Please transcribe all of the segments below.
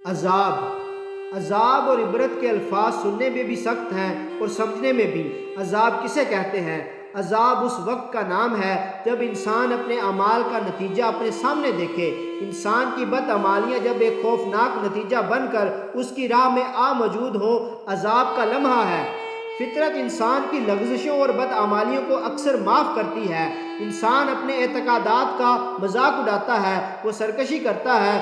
عذاب اور عبرت کے الفاظ سننے میں بھی سخت ہیں اور سمجھنے میں بھی۔ عذاب کسے کہتے ہیں؟ عذاب اس وقت کا نام ہے جب انسان اپنے اعمال کا نتیجہ اپنے سامنے دیکھے۔ انسان کی بدعمالیاں جب ایک خوفناک نتیجہ بن کر اس کی راہ میں موجود ہوں، عذاب کا لمحہ ہے۔ فطرت انسان کی لغزشوں اور بدعمالیوں کو اکثر معاف کرتی ہے۔ انسان اپنے اعتقادات کا مذاق اڑاتا ہے، وہ سرکشی کرتا ہے،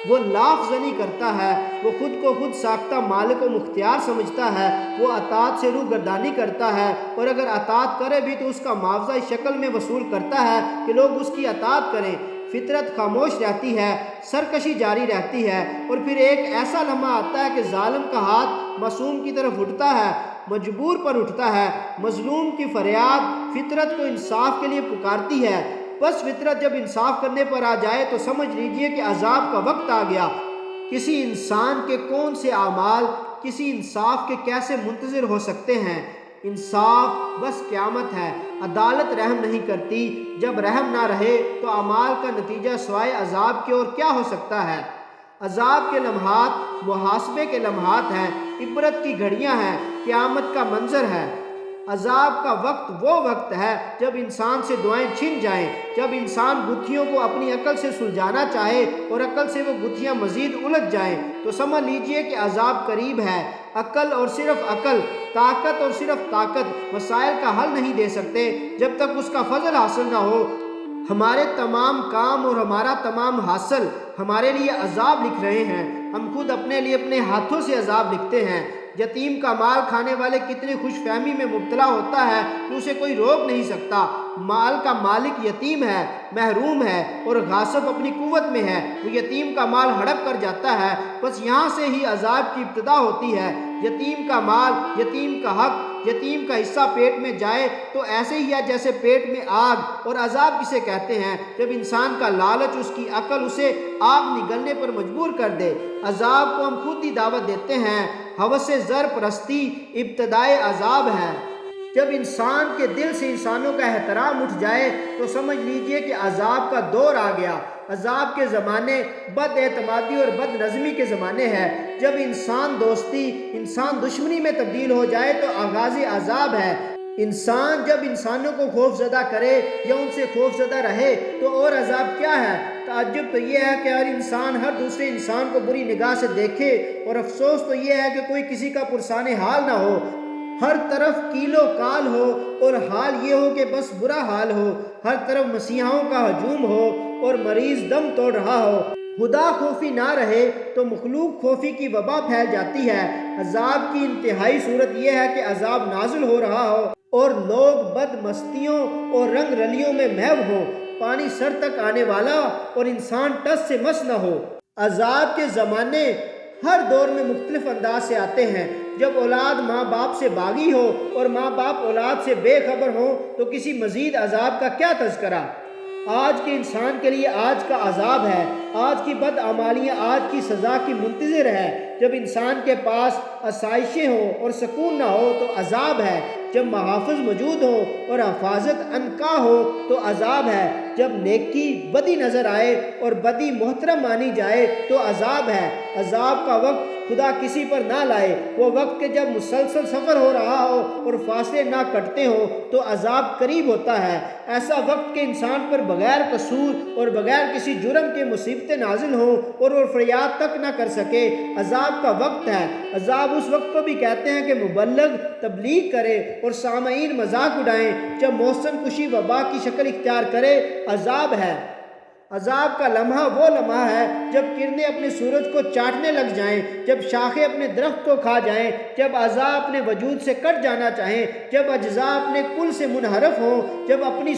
وہ لاف زنی کرتا ہے، وہ خود کو خود ساختہ مالک و مختار سمجھتا ہے، وہ اطاعت سے روگردانی کرتا ہے، اور اگر اطاعت کرے بھی تو اس کا معاوضہ اس شکل میں وصول کرتا ہے کہ لوگ اس کی اطاعت کریں۔ فطرت خاموش رہتی ہے، سرکشی جاری رہتی ہے، اور پھر ایک ایسا لمحہ آتا ہے کہ ظالم کا ہاتھ معصوم کی طرف اٹھتا ہے، مجبور پر اٹھتا ہے۔ مظلوم کی فریاد فطرت کو انصاف کے لیے پکارتی ہے۔ بس فطرت جب انصاف کرنے پر آ جائے تو سمجھ لیجئے کہ عذاب کا وقت آ گیا۔ کسی انسان کے کون سے اعمال کسی انصاف کے کیسے منتظر ہو سکتے ہیں؟ انصاف بس قیامت ہے۔ عدالت رحم نہیں کرتی۔ جب رحم نہ رہے تو اعمال کا نتیجہ سوائے عذاب کے اور کیا ہو سکتا ہے؟ عذاب کے لمحات محاسبے کے لمحات ہیں، عبرت کی گھڑیاں ہیں، قیامت کا منظر ہے۔ عذاب کا وقت وہ وقت ہے جب انسان سے دعائیں چھن جائیں، جب انسان گتھیوں کو اپنی عقل سے سلجھانا چاہے اور عقل سے وہ گتھیاں مزید الجھ جائیں، تو سمجھ لیجئے کہ عذاب قریب ہے۔ عقل اور صرف عقل، طاقت اور صرف طاقت مسائل کا حل نہیں دے سکتے جب تک اس کا فضل حاصل نہ ہو۔ ہمارے تمام کام اور ہمارا تمام حاصل ہمارے لیے عذاب لکھ رہے ہیں۔ ہم خود اپنے لیے اپنے ہاتھوں سے عذاب لکھتے ہیں۔ یتیم کا مال کھانے والے کتنی خوش فہمی میں مبتلا ہوتا ہے کہ اسے کوئی روک نہیں سکتا۔ مال کا مالک یتیم ہے، محروم ہے، اور غاصب اپنی قوت میں ہے، وہ یتیم کا مال ہڑپ کر جاتا ہے۔ بس یہاں سے ہی عذاب کی ابتدا ہوتی ہے۔ یتیم کا مال، یتیم کا حق، یتیم کا حصہ پیٹ میں جائے تو ایسے ہی ہے جیسے پیٹ میں آگ۔ اور عذاب کسے کہتے ہیں؟ جب انسان کا لالچ، اس کی عقل اسے آگ نگلنے پر مجبور کر دے۔ عذاب کو ہم خود ہی دعوت دیتے ہیں۔ ہوس زر پرستی ابتدائے عذاب ہے۔ جب انسان کے دل سے انسانوں کا احترام اٹھ جائے تو سمجھ لیجئے کہ عذاب کا دور آ گیا۔ عذاب کے زمانے بد اعتمادی اور بد نظمی کے زمانے ہیں۔ جب انسان دوستی انسان دشمنی میں تبدیل ہو جائے تو آغاز عذاب ہے۔ انسان جب انسانوں کو خوف زدہ کرے یا ان سے خوف زدہ رہے تو اور عذاب کیا ہے؟ تعجب تو یہ ہے کہ ہر انسان ہر دوسرے انسان کو بری نگاہ سے دیکھے، اور افسوس تو یہ ہے کہ کوئی کسی کا پرسان حال نہ ہو۔ ہر طرف کیل و کال ہو اور حال یہ ہو کہ بس برا حال ہو۔ ہر طرف مسیحاؤں کا ہجوم ہو اور مریض دم توڑ رہا ہو۔ خدا خوفی نہ رہے تو مخلوق خوفی کی وبا پھیل جاتی ہے۔ عذاب کی انتہائی صورت یہ ہے کہ عذاب نازل ہو رہا ہو اور لوگ بد مستیوں اور رنگ رلیوں میں محو ہوں، پانی سر تک آنے والا اور انسان ٹس سے مس نہ ہو۔ عذاب کے زمانے ہر دور میں مختلف انداز سے آتے ہیں۔ جب اولاد ماں باپ سے باغی ہو اور ماں باپ اولاد سے بے خبر ہوں تو کسی مزید عذاب کا کیا تذکرہ؟ آج کے انسان کے لیے آج کا عذاب ہے۔ آج کی بدعمالیاں آج کی سزا کی منتظر ہے۔ جب انسان کے پاس آسائشیں ہوں اور سکون نہ ہو تو عذاب ہے۔ جب محافظ موجود ہوں اور حفاظت عنقا ہو تو عذاب ہے۔ جب نیکی بدی نظر آئے اور بدی محترم مانی جائے تو عذاب ہے۔ عذاب کا وقت خدا کسی پر نہ لائے، وہ وقت کہ جب مسلسل سفر ہو رہا ہو اور فاصلے نہ کٹتے ہوں تو عذاب قریب ہوتا ہے۔ ایسا وقت کہ انسان پر بغیر قصور اور بغیر کسی جرم کے مصیبتیں نازل ہوں اور وہ فریاد تک نہ کر سکے، عذاب کا وقت ہے۔ عذاب اس وقت کو بھی کہتے ہیں کہ مبلغ تبلیغ کرے اور سامعین مذاق اڑائیں، جب موسم کشی وبا کی شکل اختیار کرے، عذاب ہے۔ عذاب کا لمحہ وہ لمحہ ہے جب کرنیں اپنے سورج کو چاٹنے لگ جائیں، جب شاخیں اپنے درخت کو کھا جائیں، جب اعضاء اپنے وجود سے کٹ جانا چاہیں، جب اجزاء اپنے کل سے منحرف ہوں، جب اپنی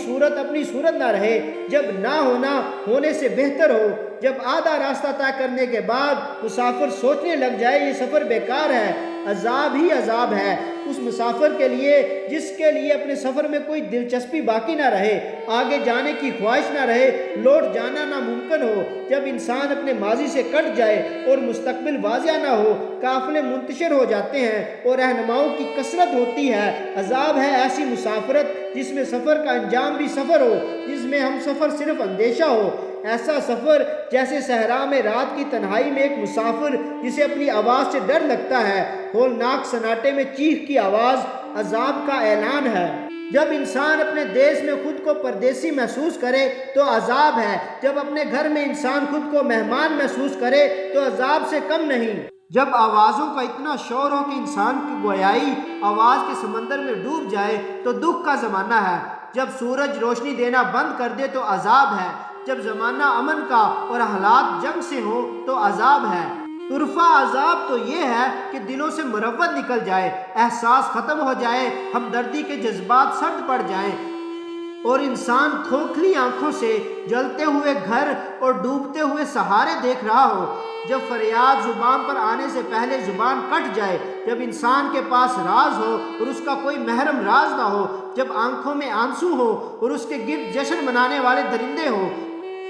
صورت نہ رہے، جب نہ ہونا ہونے سے بہتر ہو، جب آدھا راستہ طے کرنے کے بعد مسافر سوچنے لگ جائے یہ سفر بیکار ہے۔ عذاب ہی عذاب ہے اس مسافر کے لیے جس کے لیے اپنے سفر میں کوئی دلچسپی باقی نہ رہے، آگے جانے کی خواہش نہ رہے، لوٹ جانا ناممکن ہو۔ جب انسان اپنے ماضی سے کٹ جائے اور مستقبل واضح نہ ہو، قافلے منتشر ہو جاتے ہیں اور رہنماؤں کی کثرت ہوتی ہے۔ عذاب ہے ایسی مسافرت جس میں سفر کا انجام بھی سفر ہو، جس میں ہم سفر صرف اندیشہ ہو۔ ایسا سفر جیسے صحرا میں رات کی تنہائی میں ایک مسافر جسے اپنی آواز سے ڈر لگتا ہے۔ ہولناک سناٹے میں چیخ کی آواز عذاب کا اعلان ہے۔ جب انسان اپنے دیش میں خود کو پردیسی محسوس کرے تو عذاب ہے، جب اپنے گھر میں انسان خود کو مہمان محسوس کرے تو عذاب سے کم نہیں۔ جب آوازوں کا اتنا شور ہو کہ انسان کی گویائی آواز کے سمندر میں ڈوب جائے تو دکھ کا زمانہ ہے۔ جب سورج روشنی دینا بند کر دے تو عذاب ہے۔ جب زمانہ امن کا اور حالات جنگ سے ہو تو عذاب ہے۔ طرفہ عذاب تو یہ ہے کہ دلوں سے مروت نکل جائے، احساس ختم ہو جائے، ہمدردی کے جذبات سرد پڑ جائیں اور انسان کھوکھلی آنکھوں سے جلتے ہوئے گھر اور ڈوبتے ہوئے سہارے دیکھ رہا ہو۔ جب فریاد زبان پر آنے سے پہلے زبان کٹ جائے، جب انسان کے پاس راز ہو اور اس کا کوئی محرم راز نہ ہو، جب آنکھوں میں آنسو ہو اور اس کے گرد جشن منانے والے درندے ہوں،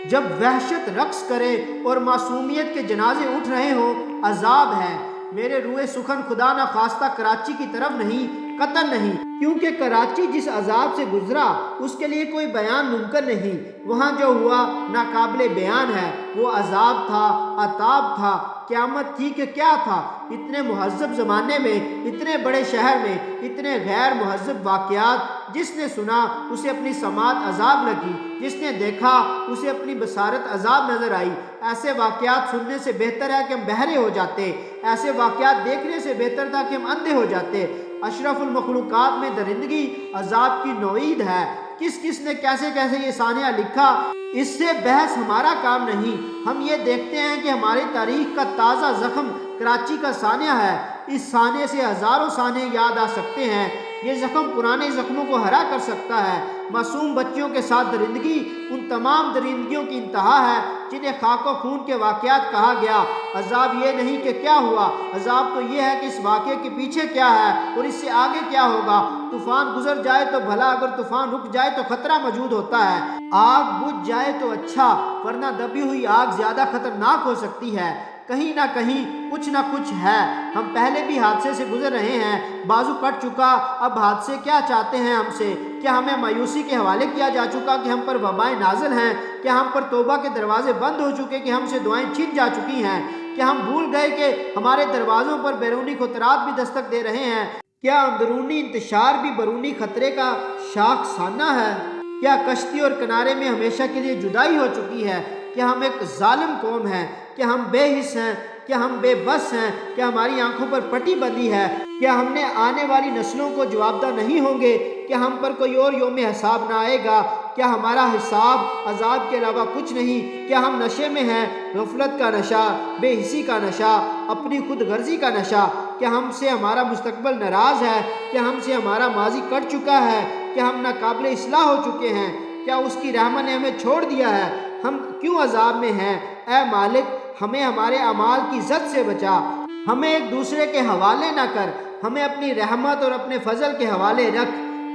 جب وحشت رقص کرے اور معصومیت کے جنازے اٹھ رہے ہوں، عذاب ہے۔ میرے روئے سخن خدا نہ خواستہ کراچی کی طرف نہیں، قطن نہیں، کیونکہ کراچی جس عذاب سے گزرا اس کے لیے کوئی بیان ممکن نہیں۔ وہاں جو ہوا ناقابل بیان ہے۔ وہ عذاب تھا، عطاب تھا، قیامت تھی کہ کیا تھا؟ اتنے مہذب زمانے میں، اتنے بڑے شہر میں، اتنے غیر مہذب واقعات۔ جس نے سنا اسے اپنی سماعت عذاب لگی، جس نے دیکھا اسے اپنی بصارت عذاب نظر آئی۔ ایسے واقعات سننے سے بہتر ہے کہ ہم بہرے ہو جاتے، ایسے واقعات دیکھنے سے بہتر تھا کہ ہم اندھے ہو جاتے۔ اشرف المخلوقات میں درندگی عذاب کی نوعید ہے۔ کس نے کیسے یہ سانحہ لکھا، اس سے بحث ہمارا کام نہیں۔ ہم یہ دیکھتے ہیں کہ ہماری تاریخ کا تازہ زخم کراچی کا سانحہ ہے۔ اس سانحے سے ہزاروں سانحے یاد آ سکتے ہیں۔ یہ زخم پرانے زخموں کو ہرا کر سکتا ہے۔ معصوم بچیوں کے ساتھ درندگی ان تمام درندگیوں کی انتہا ہے جنہیں خاک و خون کے واقعات کہا گیا۔ عذاب یہ نہیں کہ کیا ہوا، عذاب تو یہ ہے کہ اس واقعے کے پیچھے کیا ہے اور اس سے آگے کیا ہوگا۔ طوفان گزر جائے تو بھلا، اگر طوفان رک جائے تو خطرہ موجود ہوتا ہے۔ آگ بجھ جائے تو اچھا، ورنہ دبی ہوئی آگ زیادہ خطرناک ہو سکتی ہے۔ کہیں نہ کہیں کچھ نہ کچھ ہے۔ ہم پہلے بھی حادثے سے گزر رہے ہیں، بازو کٹ چکا، اب حادثے کیا چاہتے ہیں ہم سے؟ کیا ہمیں مایوسی کے حوالے کیا جا چکا کہ ہم پر وبائیں نازل ہیں؟ کیا ہم پر توبہ کے دروازے بند ہو چکے کہ ہم سے دعائیں چھن جا چکی ہیں؟ کیا ہم بھول گئے کہ ہمارے دروازوں پر بیرونی خطرات بھی دستک دے رہے ہیں؟ کیا اندرونی انتشار بھی بیرونی خطرے کا شاخ سانہ ہے؟ کیا کشتی اور کنارے میں ہمیشہ کے لیے جدائی ہو چکی ہے؟ کیا ہم ایک ظالم قوم ہیں؟ کیا ہم بے حس ہیں؟ کیا ہم بے بس ہیں؟ کیا ہماری آنکھوں پر پٹی بندھی ہے؟ کیا ہم نے آنے والی نسلوں کو جوابدہ نہیں ہوں گے؟ کیا ہم پر کوئی اور یوم حساب نہ آئے گا؟ کیا ہمارا حساب عذاب کے علاوہ کچھ نہیں؟ کیا ہم نشے میں ہیں؟ غفلت کا نشہ، بے حسی کا نشہ، اپنی خود غرضی کا نشہ۔ کیا ہم سے ہمارا مستقبل ناراض ہے؟ کیا ہم سے ہمارا ماضی کٹ چکا ہے؟ کیا ہم ناقابل اصلاح ہو چکے ہیں؟ کیا اس کی رحمت نے ہمیں چھوڑ دیا ہے؟ ہم کیوں عذاب میں ہیں؟ اے مالک، ہمیں ہمارے اعمال کی زد سے بچا، ہمیں ایک دوسرے کے حوالے نہ کر، ہمیں اپنی رحمت اور اپنے فضل کے حوالے رکھ۔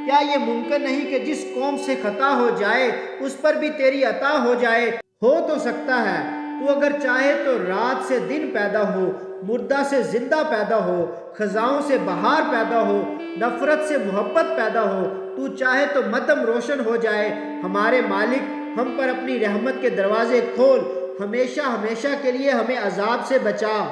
کیا یہ ممکن نہیں کہ جس قوم سے خطا ہو جائے اس پر بھی تیری عطا ہو جائے؟ ہو تو سکتا ہے۔ تو اگر چاہے تو رات سے دن پیدا ہو، مردہ سے زندہ پیدا ہو، خزاؤں سے بہار پیدا ہو، نفرت سے محبت پیدا ہو۔ تو چاہے تو مدم روشن ہو جائے۔ ہمارے مالک، ہم پر اپنی رحمت کے دروازے کھول، ہمیشہ کے لیے ہمیں عذاب سے بچا۔